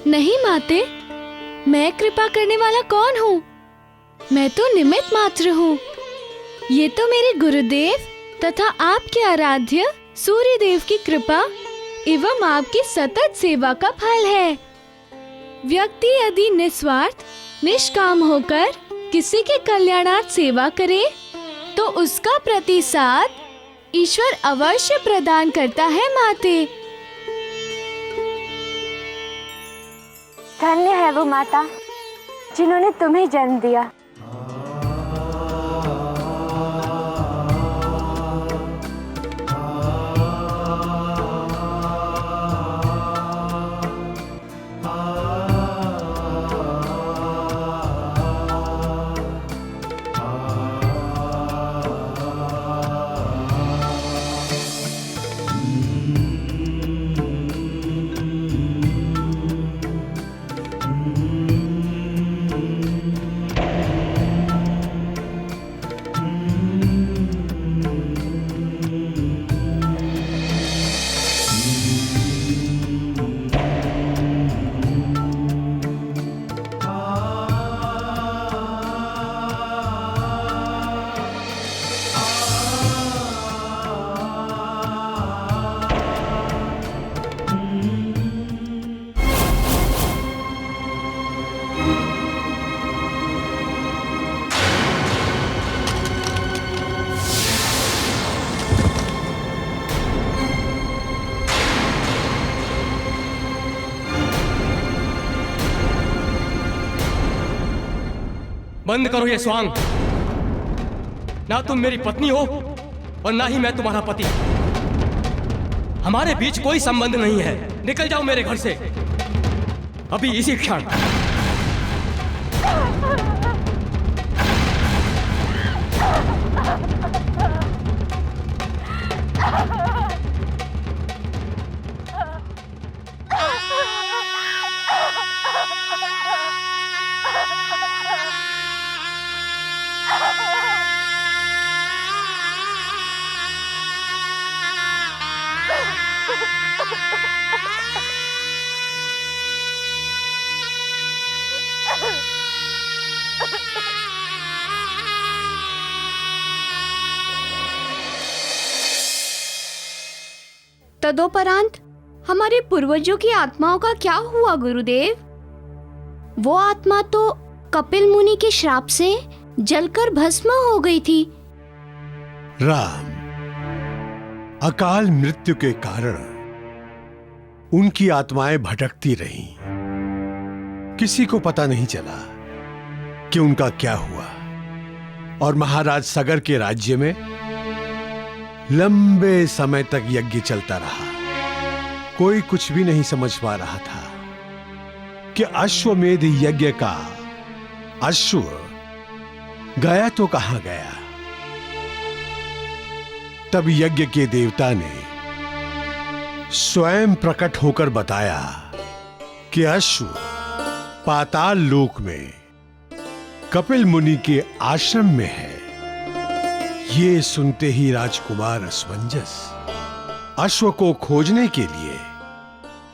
नहीं माते, मैं कृपा करने वाला कौन हूँ? मैं तो निमित्त मात्र हूँ। ये तो मेरे गुरुदेव तथा आपके आराध्य सूर्य देव की कृपा एवं आपकी सतत सेवा का फल है। व्यक्ति यदि निस्वार्थ निष्काम होकर किसी के कल्याणार्थ सेवा करे तो उसका प्रतिसाद ईश्वर अवश्य प्रदान करता है माते। धन्य है वो माता जिन्होंने तुम्हें जन्म दिया। बंद करो ये स्वांग। ना तुम मेरी पत्नी हो और ना ही मैं तुम्हारा पति। हमारे बीच कोई संबंध नहीं है। निकल जाओ मेरे घर से अभी, इसी क्षण। तदोपरांत हमारे पूर्वजों की आत्माओं का क्या हुआ गुरुदेव? वो आत्मा तो कपिल मुनि के श्राप से जलकर भस्म हो गई थी। राम, अकाल मृत्यु के कारण उनकी आत्माएं भटकती रहीं। किसी को पता नहीं चला कि उनका क्या हुआ। और महाराज सगर के राज्य में लंबे समय तक यज्ञ चलता रहा। कोई कुछ भी नहीं समझ पा रहा था कि अश्वमेध यज्ञ का अश्व गया तो कहां गया। तब यज्ञ के देवता ने स्वयं प्रकट होकर बताया कि अश्व पाताल लोक में कपिल मुनि के आश्रम में है। ये सुनते ही राजकुमार असमंजस अश्व को खोजने के लिए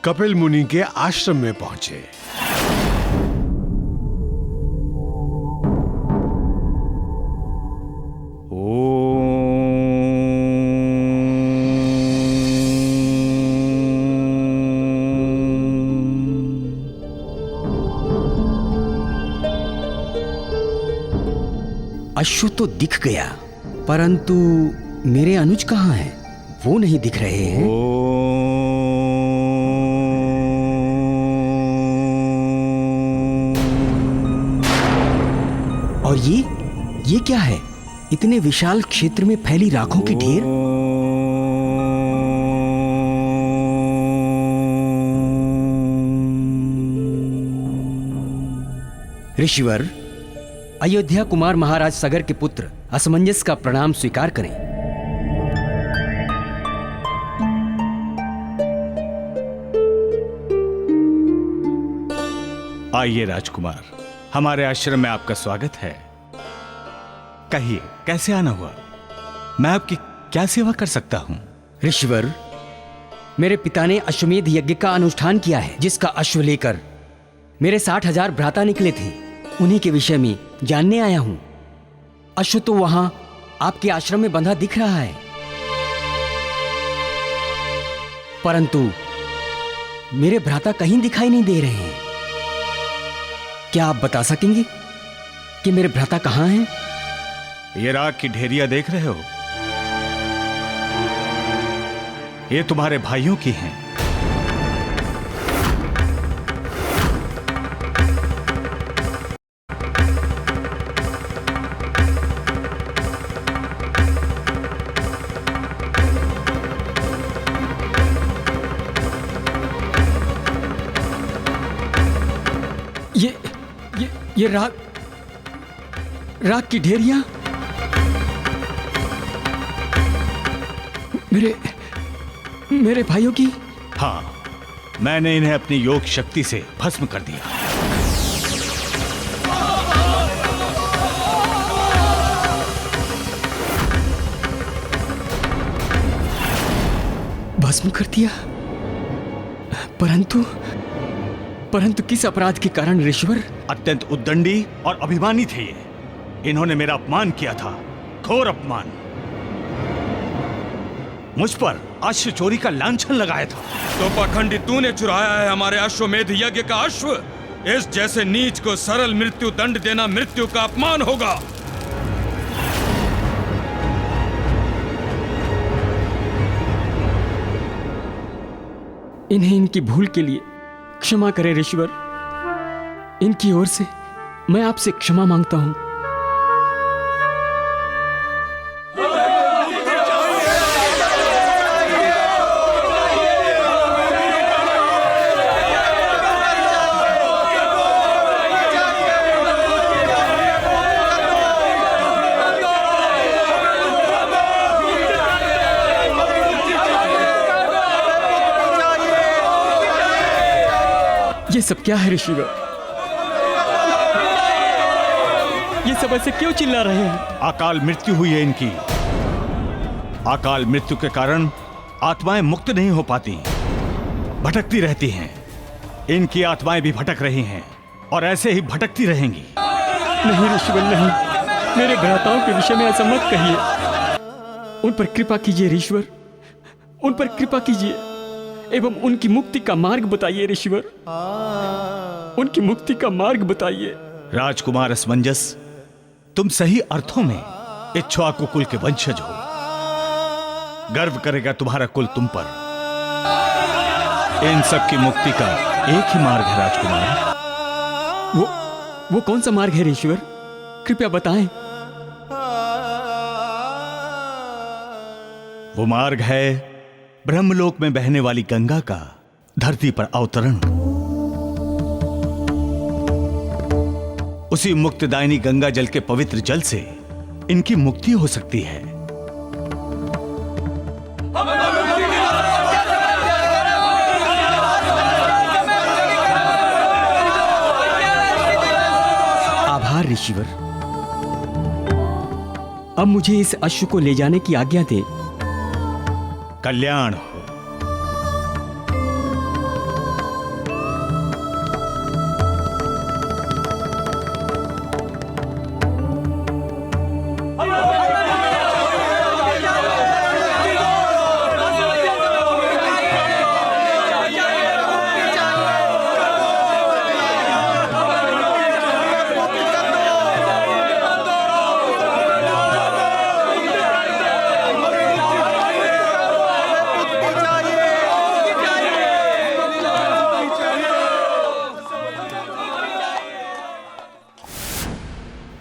कपिल मुनि के आश्रम में पहुंचे। अश्व तो दिख गया, परंतु मेरे अनुज कहाँ हैं? वो नहीं दिख रहे हैं। और ये क्या है? इतने विशाल क्षेत्र में फैली राखों की ढेर। ऋषिवर, अयोध्या कुमार महाराज सगर के पुत्र असमंजस का प्रणाम स्वीकार करें। आइए राजकुमार, हमारे आश्रम में आपका स्वागत है। कहिए, कैसे आना हुआ? मैं आपकी क्या सेवा कर सकता हूं? ऋषिवर, मेरे पिता ने अश्वमेध यज्ञ का अनुष्ठान किया है, जिसका अश्व लेकर मेरे 60,000 भ्राता निकले थे, उन्हीं के विषय में जानने आया हूं। अश्व तो वहां आपके आश्रम में बंधा दिख रहा है, परंतु मेरे भ्राता कहीं दिखाई नहीं दे रहे हैं। क्या आप बता सकेंगे कि मेरे भ्राता कहां हैं? ये राग की ढेरिया देख रहे हो? ये तुम्हारे भाइयों की हैं। ये राग की ढेरिया मेरे भाइयों की। हाँ, मैंने इन्हें अपनी योग शक्ति से भस्म कर दिया। भस्म कर दिया, परंतु किस अपराध के कारण ऋषिवर? अत्यंत उद्दंडी और अभिमानी थे ये। इन्होंने मेरा अपमान किया था, घोर अपमान। मुझ पर अश्व चोरी का लांछन लगाया था। तो पाखंडी तूने चुराया है हमारे अश्वमेध यज्ञ का अश्व। इस जैसे नीच को सरल मृत्यु दंड देना मृत्यु का अपमान होगा। इन्हें इनकी भूल के लिए क्षमा करें ऋषिवर। इनकी ओर से मैं आपसे क्षमा मांगता हूं। ये सब क्या है ऋषिवर? ये सब ऐसे क्यों चिल्ला रहे हैं? अकाल मृत्यु हुई है इनकी। अकाल मृत्यु के कारण आत्माएं मुक्त नहीं हो पाती, भटकती रहती हैं। इनकी आत्माएं भी भटक रही हैं और ऐसे ही भटकती रहेंगी। नहीं ऋषिवर, नहीं। मेरे भ्राताओं के विषय में ऐसा मत कहिए। उन पर कृपा कीजिए ऋषिवर, उन पर कृपा कीजिए एवं उनकी मुक्ति का मार्ग बताइए ऋषिवर। उनकी मुक्ति का मार्ग बताइए। राजकुमार असमंजस, तुम सही अर्थों में इक्ष्वाकु कुल के वंशज हो। गर्व करेगा तुम्हारा कुल तुम पर। इन सब की मुक्ति का एक ही मार्ग है राजकुमार। वो कौन सा मार्ग है ऋषिवर? कृपया बताएं। वो मार्ग है ब्रह्मलोक में बहने वाली गंगा का धरती पर अवतरण। उसी मुक्तिदायिनी गंगा जल के पवित्र जल से इनकी मुक्ति हो सकती है। आभार ऋषिवर। अब मुझे इस अश्व को ले जाने की आज्ञा दे। कल्याण हो।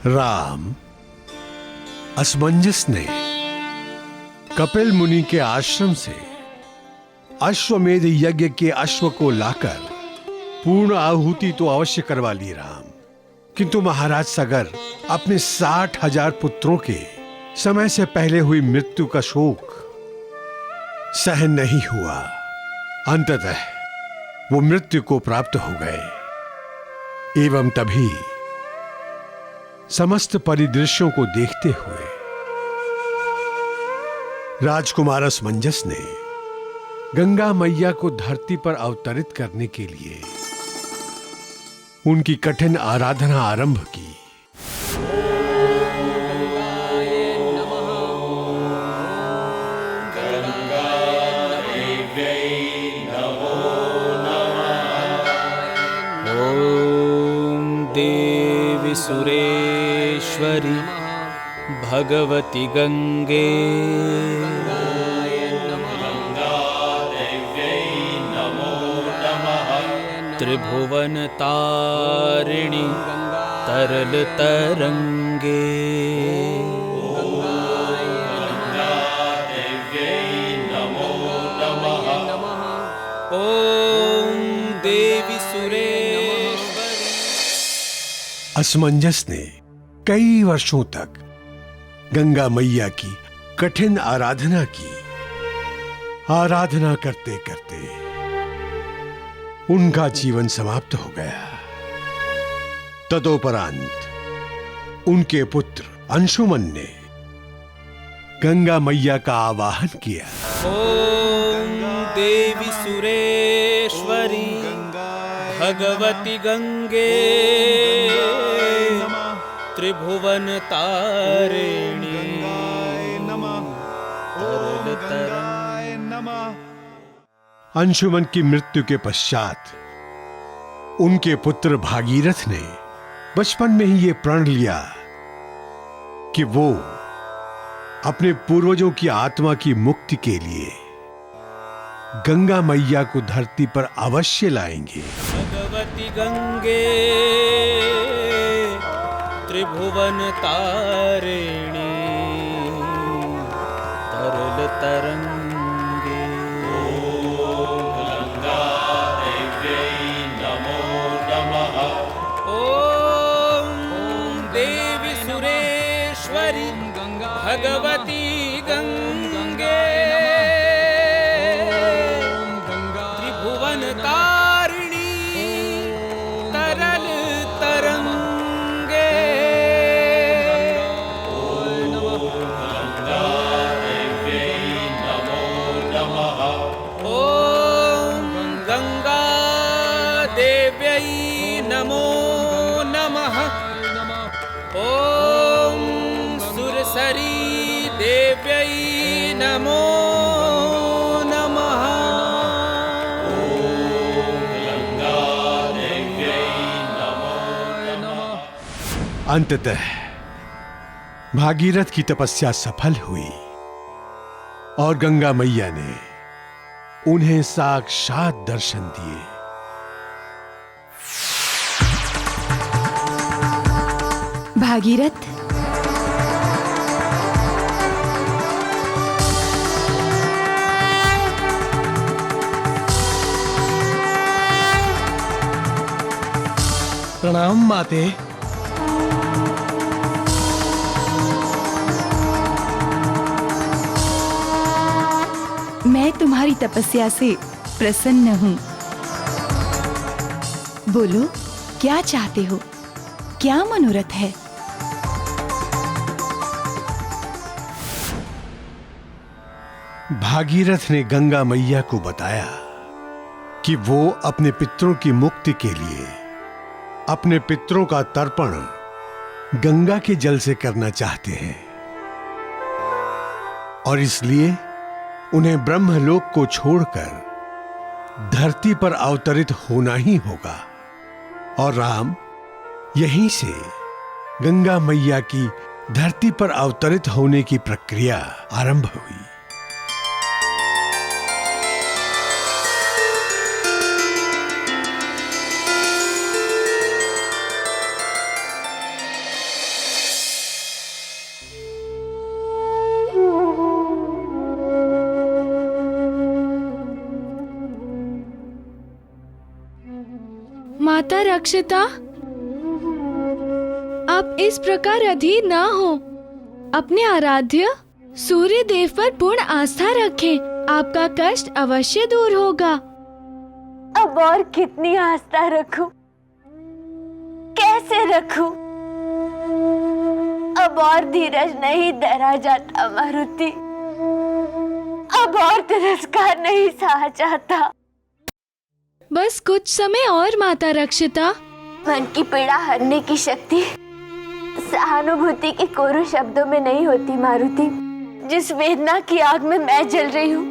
राम, असमंजस ने कपिल मुनि के आश्रम से अश्वमेध यज्ञ के अश्व को लाकर पूर्ण आहुति तो अवश्य करवा ली राम, किंतु महाराज सगर अपने 60,000 पुत्रों के समय से पहले हुई मृत्यु का शोक सहन नहीं हुआ। अंततः वो मृत्यु को प्राप्त हो गए। एवं तभी समस्त परिदृश्यों को देखते हुए राजकुमार असमंजस ने गंगा मैया को धरती पर अवतरित करने के लिए उनकी कठिन आराधना आरंभ की। ॐ देवी सुरेश्वरी भगवती गंगे त्रिभुवन तारिणी तरल तरंगे। ओम देवी सुरेश्वरी। असमंजस ने कई वर्षों तक गंगा मैया की कठिन आराधना की। आराधना करते करते उनका जीवन समाप्त हो गया। तदोपरांत उनके पुत्र अंशुमन ने गंगा मैया का आवाहन किया। ओम देवी सुरेश्वरी भगवती गंगे त्रिभुवन तारिणी तरल तरंगे। अंशुमन की मृत्यु के पश्चात उनके पुत्र भागीरथ ने बचपन में ही ये प्रण लिया कि वो अपने पूर्वजों की आत्मा की मुक्ति के लिए गंगा मैया को धरती पर अवश्य लाएंगे। भगवती गंगे त्रिभुवन तारिणी तरल तरंगे। ओम देवी सुरेश्वरी भगवती गंगे त्रिभुवन तारिणी तरल तरंगे। ओम गंगा देव्यै नमो नमः। ओम सुरसरी देव्यै नमो नमः। अंततः भागीरथ की तपस्या सफल हुई और गंगा मैया ने उन्हें साक्षात दर्शन दिए। भागीरथ, प्रणाम माते। मैं तुम्हारी तपस्या से प्रसन्न हूँ। बोलो, क्या चाहते हो? क्या मनोरथ है? भागीरथ ने गंगा मैया को बताया कि वो अपने पितरों की मुक्ति के लिए अपने पितरों का तर्पण गंगा के जल से करना चाहते हैं और इसलिए उन्हें ब्रह्मलोक को छोड़कर धरती पर अवतरित होना ही होगा। और राम, यहीं से गंगा मैया की धरती पर अवतरित होने की प्रक्रिया आरंभ हुई। माता रक्षिता, आप इस प्रकार अधीर ना हो। अपने आराध्य सूर्य देव पर पूर्ण आस्था रखें। आपका कष्ट अवश्य दूर होगा। अब और कितनी आस्था रखूं? कैसे रखूं? अब और धीरज नहीं धरा जाता मारुति। अब और तिरस्कार नहीं सहा जाता। बस कुछ समय और माता रक्षिता। मन की पीड़ा हरने की शक्ति सहानुभूति के कोरू शब्दों में नहीं होती मारुति। जिस वेदना की आग में मैं जल रही हूँ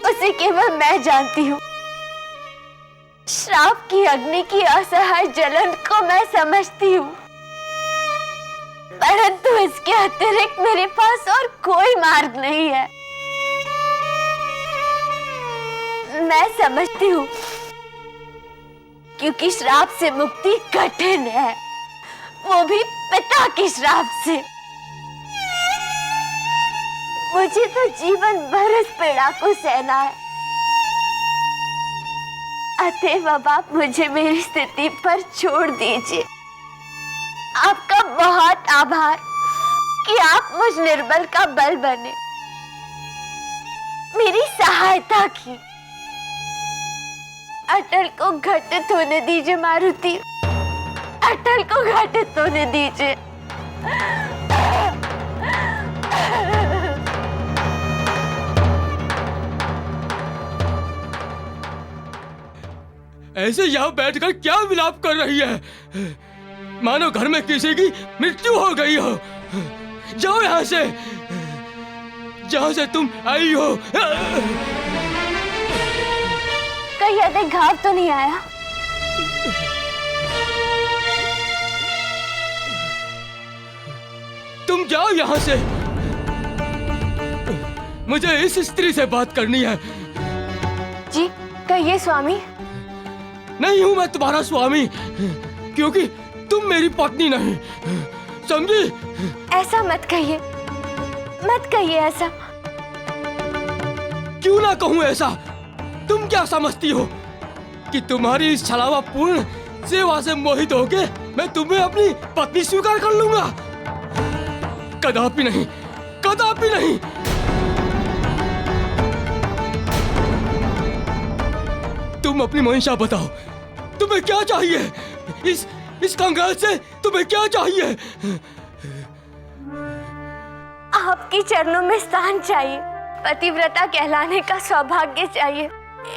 उसे केवल मैं जानती हूँ। श्राप की अग्नि की असहाय जलन को मैं समझती हूँ, परंतु इसके अतिरिक्त मेरे पास और कोई मार्ग नहीं है। मैं समझती हूँ क्योंकि श्राप से मुक्ति कठिन है, वो भी पिता के श्राप से। मुझे तो जीवन भर इस पीड़ा को सहना है। अतएव अब आप मुझे मेरी स्थिति पर छोड़ दीजिए। आपका बहुत आभार कि आप मुझ निर्बल का बल बने, मेरी सहायता की। अटल को घटित होने दीजिए मारुति, अटल को घटित होने दीजिए। ऐसे यहाँ बैठकर क्या विलाप कर रही है? मानो घर में किसी की मृत्यु हो गई हो। जाओ यहाँ से, जहाँ से तुम आई हो। कहीं अधिक घाव तो नहीं आया? तुम जाओ यहाँ से, मुझे इस स्त्री से बात करनी है। जी कहिए स्वामी। नहीं हूं मैं तुम्हारा स्वामी, क्योंकि तुम मेरी पत्नी नहीं, समझी? ऐसा मत कहिए, मत कहिए ऐसा। क्यों ना कहूं ऐसा? तुम क्या समझती हो कि तुम्हारी इस छलावापूर्ण सेवा से मोहित होके मैं तुम्हें अपनी पत्नी स्वीकार कर लूंगा? कदापि नहीं, कदापि नहीं। तुम अपनी मंशा बताओ, तुम्हें क्या चाहिए? इस कंगाल से तुम्हें क्या चाहिए? आपके चरणों में स्थान चाहिए, पतिव्रता कहलाने का सौभाग्य चाहिए।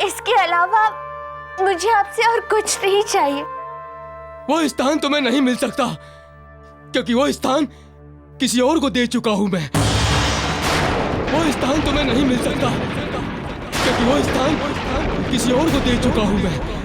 इसके अलावा मुझे आपसे और कुछ नहीं चाहिए। वो स्थान तुम्हें नहीं मिल सकता, क्योंकि वो स्थान किसी और को दे चुका हूं मैं। वो स्थान तुम्हें नहीं मिल सकता, क्योंकि वो स्थान किसी और को दे चुका हूं मैं।